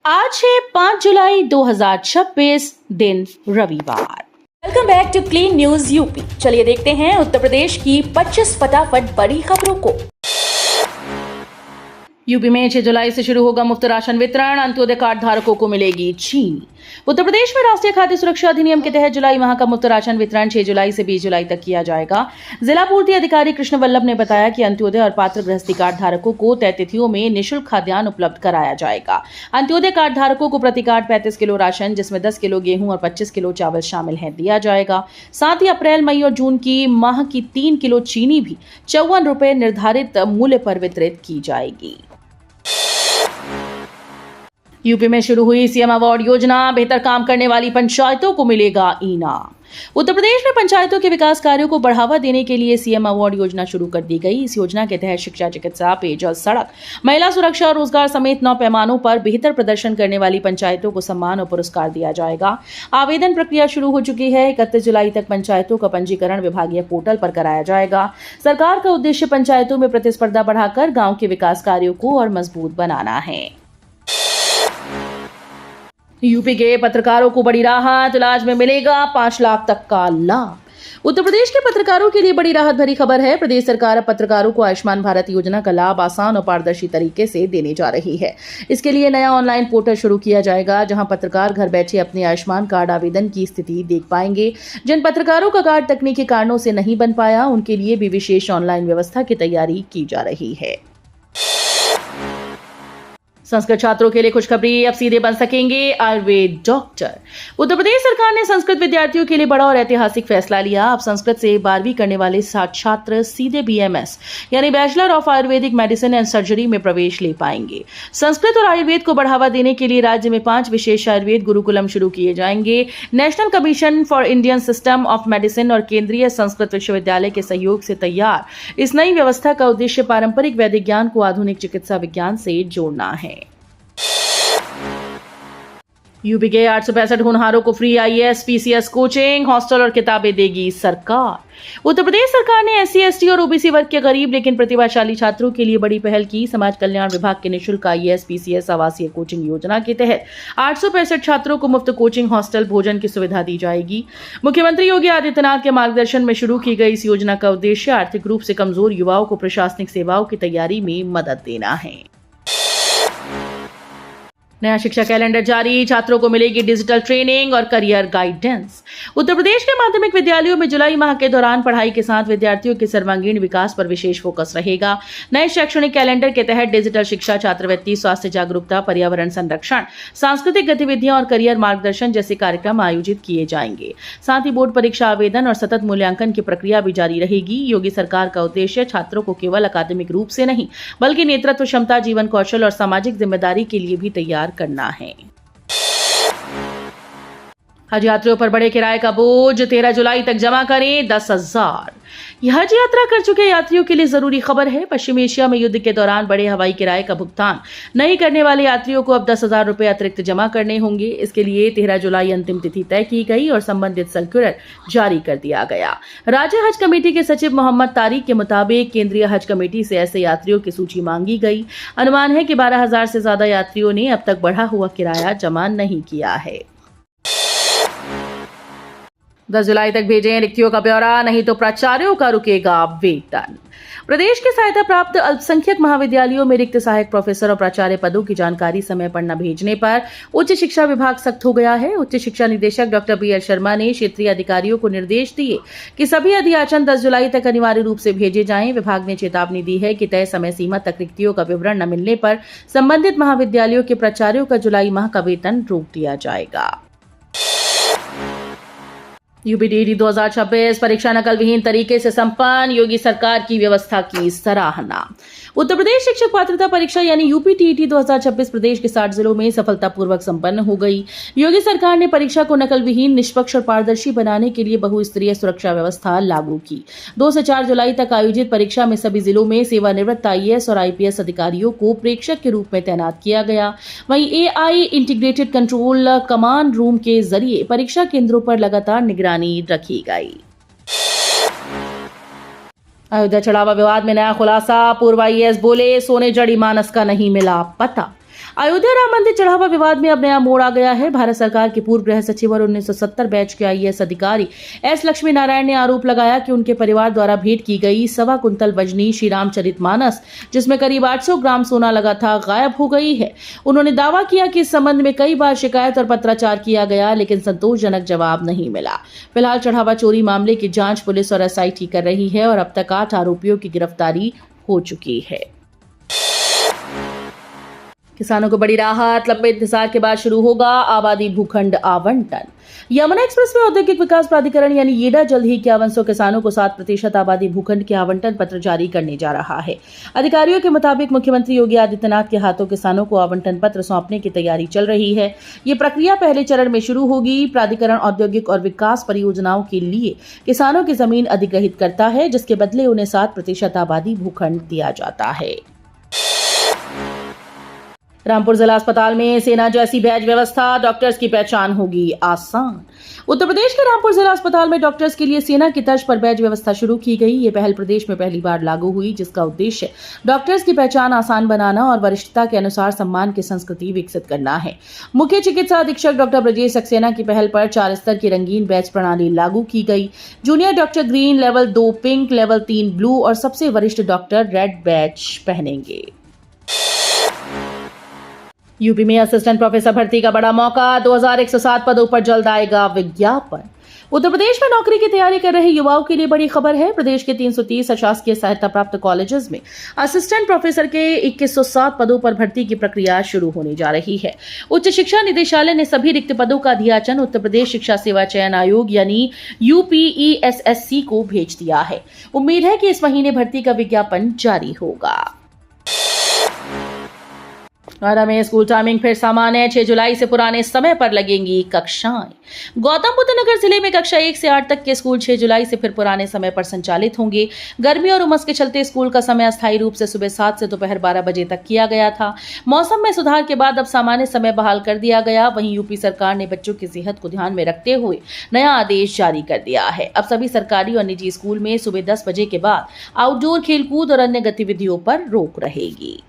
आज है 5 जुलाई 2026 दिन रविवार। Welcome back to clean news UP. चलिए देखते हैं उत्तर प्रदेश की 25 फटाफट बड़ी खबरों को। यूपी में 6 जुलाई से शुरू होगा मुफ्त राशन वितरण, अंत्योदय कार्ड धारकों को मिलेगी चीनी। उत्तर प्रदेश में राष्ट्रीय खाद्य सुरक्षा अधिनियम के तहत जुलाई माह का मुफ्त राशन वितरण 6 जुलाई से 20 जुलाई तक किया जाएगा। जिला पूर्ति अधिकारी कृष्ण वल्लभ ने बताया कि अंत्योदय और पात्र गृहस्थी कार्ड धारकों को तय तिथियों में निःशुल्क खाद्यान्न उपलब्ध कराया जाएगा। अंत्योदय कार्ड धारकों को प्रति कार्ड 35 किलो राशन, जिसमें 10 किलो गेहूं और 25 किलो चावल शामिल है, दिया जाएगा। साथ ही अप्रैल, मई और जून की माह की 3 किलो चीनी भी 54 रुपए निर्धारित मूल्य पर वितरित की जाएगी। यूपी में शुरू हुई सीएम अवार्ड योजना, बेहतर काम करने वाली पंचायतों को मिलेगा इनाम। उत्तर प्रदेश में पंचायतों के विकास कार्यों को बढ़ावा देने के लिए सीएम अवार्ड योजना शुरू कर दी गई। इस योजना के तहत शिक्षा, चिकित्सा, पेयजल, सड़क, महिला सुरक्षा और रोजगार समेत 9 पैमानों पर बेहतर प्रदर्शन करने वाली पंचायतों को सम्मान और पुरस्कार दिया जाएगा। आवेदन प्रक्रिया शुरू हो चुकी है। 31 जुलाई तक पंचायतों का पंजीकरण विभागीय पोर्टल पर कराया जाएगा। सरकार का उद्देश्य पंचायतों में प्रतिस्पर्धा बढ़ाकर गाँव के विकास कार्यों को और मजबूत बनाना है। यूपी के पत्रकारों को बड़ी राहत, इलाज में मिलेगा 5 लाख तक का लाभ। उत्तर प्रदेश के पत्रकारों के लिए बड़ी राहत भरी खबर है। प्रदेश सरकार अब पत्रकारों को आयुष्मान भारत योजना का लाभ आसान और पारदर्शी तरीके से देने जा रही है। इसके लिए नया ऑनलाइन पोर्टल शुरू किया जाएगा, जहां पत्रकार घर बैठे अपने आयुष्मान कार्ड आवेदन की स्थिति देख पाएंगे। जिन पत्रकारों का कार्ड तकनीकी कारणों से नहीं बन पाया, उनके लिए भी विशेष ऑनलाइन व्यवस्था की तैयारी की जा रही है। संस्कृत छात्रों के लिए खुशखबरी, अब सीधे बन सकेंगे आयुर्वेद डॉक्टर। उत्तर प्रदेश सरकार ने संस्कृत विद्यार्थियों के लिए बड़ा और ऐतिहासिक फैसला लिया। अब संस्कृत से 12वीं करने वाले छात्र सीधे BMS यानी bachelor of Ayurvedic medicine and surgery में प्रवेश ले पाएंगे। संस्कृत और आयुर्वेद को बढ़ावा देने के लिए राज्य में 5 विशेष आयुर्वेद गुरुकुलम शुरू किए जाएंगे। National commission for Indian system of medicine और केंद्रीय संस्कृत विश्वविद्यालय के सहयोग से तैयार इस नई व्यवस्था का उद्देश्य पारंपरिक वैदिक ज्ञान को आधुनिक चिकित्सा विज्ञान से जोड़ना है। यूपी के 865 होनहारों को free IAS PCS coaching, hostel और किताबें देगी सरकार। उत्तर प्रदेश सरकार ने SC ST और OBC वर्ग के गरीब लेकिन प्रतिभाशाली छात्रों के लिए बड़ी पहल की। समाज कल्याण विभाग के निःशुल्क IAS PCS आवासीय कोचिंग योजना के तहत 865 छात्रों को मुफ्त कोचिंग, हॉस्टल, भोजन की सुविधा दी जाएगी। मुख्यमंत्री योगी आदित्यनाथ के मार्गदर्शन में शुरू की गई इस योजना का उद्देश्य आर्थिक रूप से कमजोर युवाओं को प्रशासनिक सेवाओं की तैयारी में मदद देना है। नया शिक्षा कैलेंडर जारी, छात्रों को मिलेगी डिजिटल ट्रेनिंग और करियर गाइडेंस। उत्तर प्रदेश के माध्यमिक विद्यालयों में जुलाई माह के दौरान पढ़ाई के साथ विद्यार्थियों के सर्वांगीण विकास पर विशेष फोकस रहेगा। नए शैक्षणिक कैलेंडर के तहत डिजिटल शिक्षा, छात्रवृत्ति, स्वास्थ्य जागरूकता, पर्यावरण संरक्षण, सांस्कृतिक गतिविधियां और करियर मार्गदर्शन जैसे कार्यक्रम आयोजित किए जाएंगे। साथ ही बोर्ड परीक्षा, आवेदन और सतत मूल्यांकन की प्रक्रिया भी जारी रहेगी। योगी सरकार का उद्देश्य छात्रों को केवल अकादमिक रूप से नहीं बल्कि नेतृत्व क्षमता, जीवन कौशल और सामाजिक जिम्मेदारी के लिए भी तैयार करना है। हज यात्रियों पर बढ़े किराए का बोझ, 13 जुलाई तक जमा करें 10,000। यह हज यात्रा कर चुके यात्रियों के लिए जरूरी खबर है। पश्चिमी एशिया में युद्ध के दौरान बढ़े हवाई किराए का भुगतान नहीं करने वाले यात्रियों को अब 10,000 रुपए अतिरिक्त जमा करने होंगे। इसके लिए 13 जुलाई अंतिम तिथि तय की गई और संबंधित सर्कुलर जारी कर दिया गया। राज्य हज कमेटी के सचिव मोहम्मद तारिक के मुताबिक केंद्रीय हज कमेटी से ऐसे यात्रियों की सूची मांगी गई। अनुमान है कि 12,000 से ज्यादा यात्रियों ने अब तक बढ़ा हुआ किराया जमा नहीं किया है। 10 जुलाई तक भेजें रिक्तियों का ब्यौरा, नहीं तो प्राचार्यों का रुकेगा वेतन। प्रदेश के सहायता प्राप्त अल्पसंख्यक महाविद्यालयों में रिक्त सहायक प्रोफेसर और प्राचार्य पदों की जानकारी समय पर न भेजने पर उच्च शिक्षा विभाग सख्त हो गया है। उच्च शिक्षा निदेशक डॉक्टर BL शर्मा ने क्षेत्रीय अधिकारियों को निर्देश दिए कि सभी अधियाचन 10 जुलाई तक अनिवार्य रूप से भेजे जाएं। विभाग ने चेतावनी दी है कि तय समय सीमा तक रिक्तियों का विवरण न मिलने पर संबंधित महाविद्यालयों के प्राचार्यों का जुलाई माह का वेतन रोक दिया जाएगा। UPTET 2026 परीक्षा नकल विहीन तरीके से संपन्न, योगी सरकार की व्यवस्था की सराहना। उत्तर प्रदेश शिक्षक पात्रता परीक्षा यानी UPTET 2026 प्रदेश के 60 जिलों में सफलतापूर्वक संपन्न हो गई। योगी सरकार ने परीक्षा को नकल विहीन, निष्पक्ष और पारदर्शी बनाने के लिए बहुस्तरीय सुरक्षा व्यवस्था लागू की। 2 से 4 जुलाई तक आयोजित परीक्षा में सभी जिलों में सेवानिवृत्त IAS और IPS अधिकारियों को प्रेक्षक के रूप में तैनात किया गया। वहीं AI integrated control command room के जरिए परीक्षा केंद्रों पर लगातार निगरानी रखी गई। अयोध्या चढ़ावा विवाद में नया खुलासा, पूर्व IAS बोले सोने जड़ी मानस का नहीं मिला पता। अयोध्या राम मंदिर चढ़ावा विवाद में अब नया मोड़ आ गया है। भारत सरकार के पूर्व गृह सचिव और 1970 बैच के आईएएस अधिकारी एस लक्ष्मी नारायण ने आरोप लगाया कि उनके परिवार द्वारा भेंट की गई 1.25 कुंतल वजनी श्री रामचरितमानस, जिसमें करीब 800 ग्राम सोना लगा था, गायब हो गई है। उन्होंने दावा किया कि इस संबंध में कई बार शिकायत और पत्राचार किया गया, लेकिन संतोषजनक जवाब नहीं मिला। फिलहाल चढ़ावा चोरी मामले की जांच पुलिस और एसआईटी कर रही है और अब तक 8 आरोपियों की गिरफ्तारी हो चुकी है। किसानों को बड़ी राहत, लंबे इंतजार के बाद शुरू होगा आबादी भूखंड आवंटन। यमुना एक्सप्रेस में औद्योगिक विकास प्राधिकरण यानी येडा जल्द ही 5100 किसानों को 7% आबादी भूखंड के आवंटन पत्र जारी करने जा रहा है। अधिकारियों के मुताबिक मुख्यमंत्री योगी आदित्यनाथ के हाथों किसानों को आवंटन पत्र सौंपने की तैयारी चल रही है। ये प्रक्रिया पहले चरण में शुरू होगी। प्राधिकरण औद्योगिक और विकास परियोजनाओं के लिए किसानों की जमीन अधिग्रहित करता है, जिसके बदले उन्हें 7% आबादी भूखंड दिया जाता है। रामपुर जिला अस्पताल में सेना जैसी बैज व्यवस्था, डॉक्टर्स की पहचान होगी आसान। उत्तर प्रदेश के रामपुर जिला अस्पताल में डॉक्टर्स के लिए सेना की तर्ज पर बैज व्यवस्था शुरू की गई। ये पहल प्रदेश में पहली बार लागू हुई, जिसका उद्देश्य डॉक्टर्स की पहचान आसान बनाना और वरिष्ठता के अनुसार सम्मान की संस्कृति विकसित करना है। मुख्य चिकित्सा अधीक्षक डॉक्टर ब्रजेश सक्सेना की पहल पर 4 स्तर की रंगीन बैज प्रणाली लागू की गई। Junior doctor green, level 2 pink, level 3 blue और सबसे वरिष्ठ डॉक्टर रेड बैज पहनेंगे। यूपी में असिस्टेंट प्रोफेसर भर्ती का बड़ा मौका, 2107 पदों पर जल्द आएगा विज्ञापन। उत्तर प्रदेश में नौकरी की तैयारी कर रहे युवाओं के लिए बड़ी खबर है। प्रदेश के 330 अशासकीय सहायता प्राप्त कॉलेजेस में असिस्टेंट प्रोफेसर के 2107 पदों पर भर्ती की प्रक्रिया शुरू होने जा रही है। उच्च शिक्षा निदेशालय ने सभी रिक्त पदों का अधियाचन उत्तर प्रदेश शिक्षा सेवा चयन आयोग यानी UPESSC को भेज दिया है। उम्मीद है कि इस महीने भर्ती का विज्ञापन जारी होगा। नोएडा में स्कूल टाइमिंग फिर सामान्य, 6 जुलाई से पुराने समय पर लगेंगी कक्षाएं। गौतम बुद्ध नगर जिले में कक्षा 1 से 8 तक के स्कूल 6 जुलाई से फिर पुराने समय पर संचालित होंगे। गर्मी और उमस के चलते स्कूल का समय अस्थायी रूप से सुबह 7 से दोपहर 12 बजे तक किया गया था। मौसम में सुधार के बाद अब सामान्य समय बहाल कर दिया गया। वहीं यूपी सरकार ने बच्चों की सेहत को ध्यान में रखते हुए नया आदेश जारी कर दिया है। अब सभी सरकारी और निजी स्कूल में सुबह 10 बजे के बाद आउटडोर खेलकूद और अन्य गतिविधियों पर रोक रहेगी।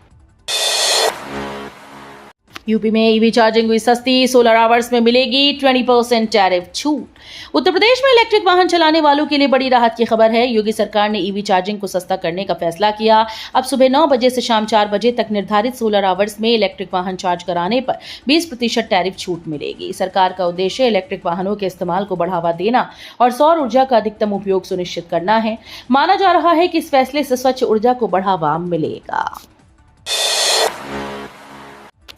यूपी में ईवी चार्जिंग हुई सस्ती, सोलर आवर्स में मिलेगी 20% टैरिफ छूट। उत्तर प्रदेश में इलेक्ट्रिक वाहन चलाने वालों के लिए बड़ी राहत की खबर है। योगी सरकार ने ईवी चार्जिंग को सस्ता करने का फैसला किया। अब सुबह 9 बजे से शाम 4 बजे तक निर्धारित सोलर आवर्स में इलेक्ट्रिक वाहन चार्ज कराने पर 20% टैरिफ छूट मिलेगी। सरकार का उद्देश्य इलेक्ट्रिक वाहनों के इस्तेमाल को बढ़ावा देना और सौर ऊर्जा का अधिकतम उपयोग सुनिश्चित करना है। माना जा रहा है कि इस फैसले से स्वच्छ ऊर्जा को बढ़ावा मिलेगा।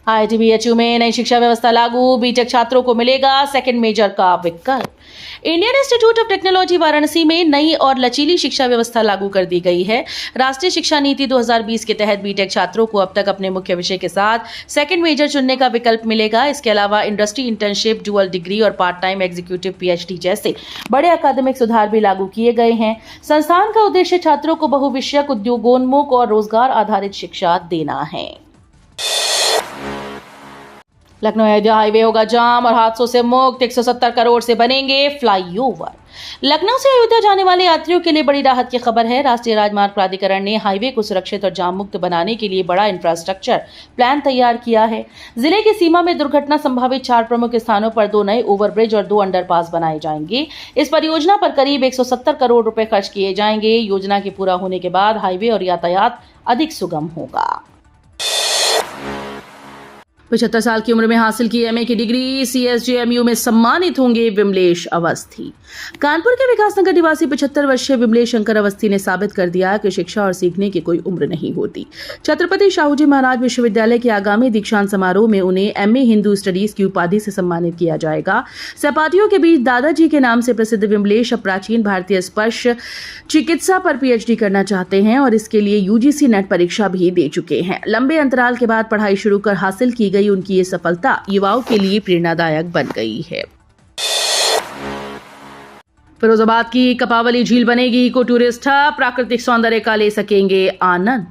IIT-BHU में नई शिक्षा व्यवस्था लागू, बीटेक छात्रों को मिलेगा सेकंड मेजर का विकल्प। Indian institute of technology Varanasi में नई और लचीली शिक्षा व्यवस्था लागू कर दी गई है। राष्ट्रीय शिक्षा नीति 2020 के तहत बीटेक छात्रों को अब तक अपने मुख्य विषय के साथ सेकंड मेजर चुनने का विकल्प मिलेगा। इसके अलावा इंडस्ट्री इंटर्नशिप, डुअल डिग्री और पार्ट टाइम एग्जीक्यूटिव PhD जैसे बड़े अकादमिक सुधार भी लागू किए गए हैं। संस्थान का उद्देश्य छात्रों को बहुविषयक, उद्योगोन्मुख और रोजगार आधारित शिक्षा देना है। लखनऊ अयोध्या हाईवे होगा जाम और हादसों से मुक्त, 170 करोड़ से बनेंगे फ्लाईओवर। लखनऊ से अयोध्या जाने वाले यात्रियों के लिए बड़ी राहत की खबर है। राष्ट्रीय राजमार्ग प्राधिकरण ने हाईवे को सुरक्षित और जाम मुक्त बनाने के लिए बड़ा इंफ्रास्ट्रक्चर प्लान तैयार किया है। जिले की सीमा में दुर्घटना संभावित 4 प्रमुख स्थानों पर 2 नए ओवरब्रिज और 2 अंडरपास बनाए जाएंगे। इस परियोजना पर करीब 170 करोड़ रुपए खर्च किए जाएंगे। योजना के पूरा होने के बाद हाईवे और यातायात अधिक सुगम होगा। 75 साल की उम्र में हासिल की MA की डिग्री, CSJMU में सम्मानित होंगे विमलेश अवस्थी। कानपुर के विकासनगर निवासी 75 वर्षीय विमलेश शंकर अवस्थी ने साबित कर दिया कि शिक्षा और सीखने की कोई उम्र नहीं होती। छत्रपति शाहूजी महाराज विश्वविद्यालय के आगामी दीक्षांत समारोह में उन्हें MA हिंदू स्टडीज की उपाधि से सम्मानित किया जाएगा। सहपाठियों के बीच दादाजी के नाम से प्रसिद्ध विमलेश अब प्राचीन भारतीय स्पर्श चिकित्सा पर PhD करना चाहते हैं और इसके लिए UGC नेट परीक्षा भी दे चुके हैं। लंबे अंतराल के बाद पढ़ाई शुरू कर हासिल की गई उनकी ये सफलता युवाओं के लिए प्रेरणादायक बन गई है। फिरोजाबाद की कपावली झील बनेगी इको टूरिस्ट हब, प्राकृतिक सौंदर्य का ले सकेंगे आनंद।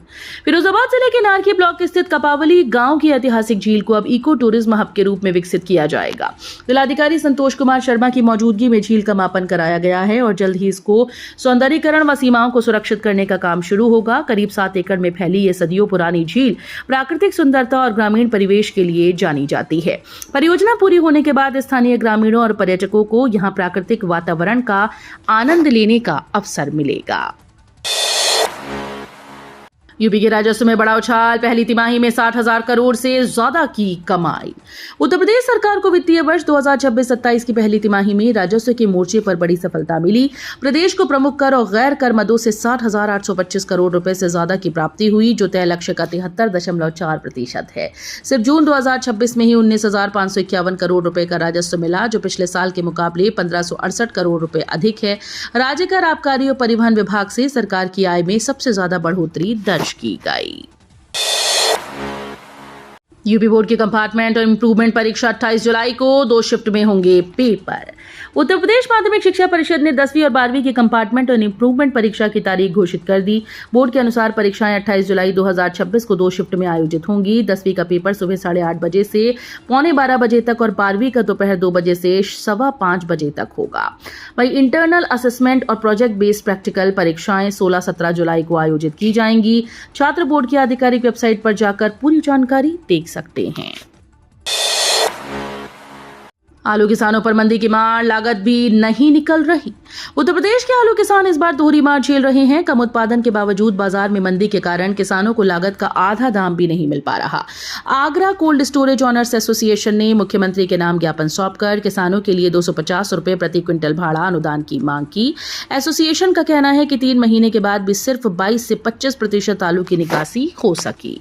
फिरोजाबाद जिले के नारकी ब्लॉक स्थित कपावली गांव की ऐतिहासिक झील को अब इको टूरिज्म हब के रूप में विकसित किया जाएगा। जिलाधिकारी संतोष कुमार शर्मा की मौजूदगी में झील का मापन कराया गया है और जल्द ही इसको सौंदर्यीकरण व सीमाओं को सुरक्षित करने का काम शुरू होगा। करीब 7 एकड़ में फैली ये सदियों पुरानी झील प्राकृतिक सुंदरता और ग्रामीण परिवेश के लिए जानी जाती है। परियोजना पूरी होने के बाद स्थानीय ग्रामीणों और पर्यटकों को यहां प्राकृतिक वातावरण का आनंद लेने का अवसर मिलेगा। यूपी के राजस्व में बड़ा उछाल, पहली तिमाही में 60,000 करोड़ से ज्यादा की कमाई। उत्तर प्रदेश सरकार को वित्तीय वर्ष 2026-27 की पहली तिमाही में राजस्व के मोर्चे पर बड़ी सफलता मिली। प्रदेश को प्रमुख कर और गैर कर मदों से 60,825 करोड़ रुपए से ज्यादा की प्राप्ति हुई, जो तय लक्ष्य का 73.4% है। सिर्फ जून 2026 में ही 19,551 करोड़ रुपए का राजस्व मिला, जो पिछले साल के मुकाबले 1,568 करोड़ रुपए अधिक है। राज्य कर, आबकारी और परिवहन विभाग से सरकार की आय में सबसे ज्यादा बढ़ोतरी दर्ज की गई। यूपी बोर्ड की कंपार्टमेंट और इंप्रूवमेंट परीक्षा 28 जुलाई को 2 शिफ्ट में होंगे पेपर। उत्तर प्रदेश माध्यमिक शिक्षा परिषद ने 10वीं और 12वीं की कंपार्टमेंट और इंप्रूवमेंट परीक्षा की तारीख घोषित कर दी। बोर्ड के अनुसार परीक्षाएं 28 जुलाई 2026 को 2 शिफ्ट में आयोजित होंगी। 10वीं का पेपर सुबह 8:30 बजे से 11:15 बजे तक और 12वीं का दोपहर 2 बजे से 5:15 बजे तक होगा। वहीं इंटरनल असेसमेंट और प्रोजेक्ट बेस्ड प्रैक्टिकल परीक्षाएं 16-17 जुलाई को आयोजित की जाएंगी। छात्र बोर्ड की आधिकारिक वेबसाइट पर जाकर पूरी जानकारी देख सकते हैं। आलू किसानों पर मंदी की मार, लागत भी नहीं निकल रही। उत्तर प्रदेश के आलू किसान इस बार दोहरी मार झेल रहे हैं। कम उत्पादन के बावजूद बाजार में मंदी के कारण किसानों को लागत का आधा दाम भी नहीं मिल पा रहा। Agra cold storage owners association ने मुख्यमंत्री के नाम ज्ञापन सौंपकर किसानों के लिए 250 रुपए प्रति क्विंटल भाड़ा अनुदान की मांग की। एसोसिएशन का कहना है कि 3 महीने के बाद भी सिर्फ 22 से 25% आलू की निकासी हो सकी।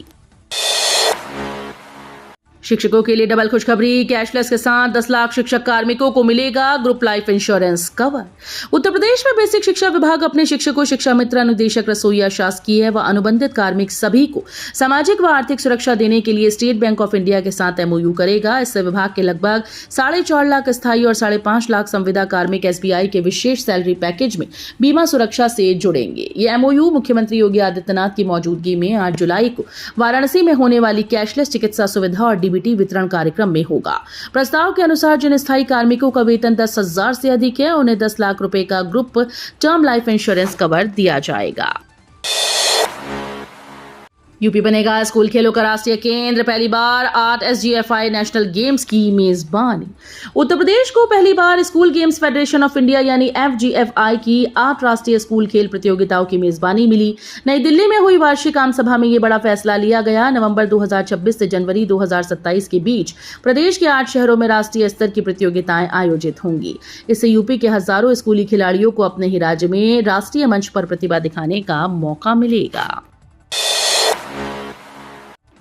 शिक्षकों के लिए डबल खुशखबरी, कैशलेस के साथ 10 लाख शिक्षक कार्मिकों को मिलेगा group life insurance cover. Uttar Pradesh में बेसिक शिक्षा विभाग अपने शिक्षकों, शिक्षा मित्र, अनुदेशक, रसोईया, शासकीय व अनुबंधित कार्मिक सभी को सामाजिक व आर्थिक सुरक्षा देने के लिए स्टेट बैंक ऑफ इंडिया के साथ MOU करेगा। इससे विभाग के लगभग 4.5 लाख स्थायी और 5.5 लाख संविदा कार्मिक SBI के विशेष सैलरी पैकेज में बीमा सुरक्षा से जुड़ेंगे। ये MOU मुख्यमंत्री योगी आदित्यनाथ की मौजूदगी में 8 जुलाई को वाराणसी में होने वाली कैशलेस चिकित्सा सुविधा और DBT वितरण कार्यक्रम में होगा। प्रस्ताव के अनुसार जिन स्थायी कार्मिकों का वेतन 10,000 से अधिक है, उन्हें 10 लाख रुपए का group term life insurance cover दिया जाएगा। यूपी बनेगा स्कूल खेलों का राष्ट्रीय केंद्र, पहली बार 8 SGFI नेशनल गेम्स की मेजबानी। उत्तर प्रदेश को पहली बार school games federation of India यानी FGFI की 8 राष्ट्रीय स्कूल खेल प्रतियोगिताओं की मेजबानी मिली। नई दिल्ली में हुई वार्षिक आम सभा में यह बड़ा फैसला लिया गया। नवंबर 2026 से जनवरी 2027 के बीच प्रदेश के 8 शहरों में राष्ट्रीय स्तर की प्रतियोगिताएं आयोजित होंगी। इससे यूपी के हजारों स्कूली खिलाड़ियों को अपने ही राज्य में राष्ट्रीय मंच पर प्रतिभा दिखाने का मौका मिलेगा।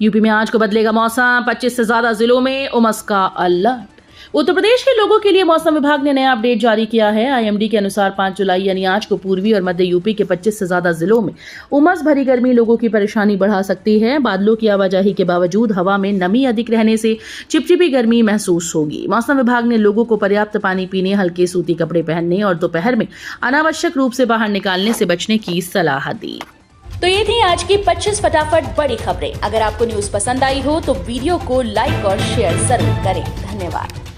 यूपी में आज को बदलेगा मौसम, 25 से ज्यादा जिलों में उमस का अलर्ट। उत्तर प्रदेश के लोगों के लिए मौसम विभाग ने नया अपडेट जारी किया है। IMD के अनुसार 5 जुलाई यानी आज को पूर्वी और मध्य यूपी के 25 से ज्यादा जिलों में उमस भरी गर्मी लोगों की परेशानी बढ़ा सकती है। बादलों की आवाजाही के बावजूद हवा में नमी अधिक रहने से चिपचिपी गर्मी महसूस होगी। मौसम विभाग ने लोगों को पर्याप्त पानी पीने, हल्के सूती कपड़े पहनने और दोपहर में अनावश्यक रूप से बाहर निकालने से बचने की सलाह दी। तो ये थी आज की 25 फटाफट बड़ी खबरें। अगर आपको न्यूज पसंद आई हो तो वीडियो को लाइक और शेयर जरूर करें। धन्यवाद।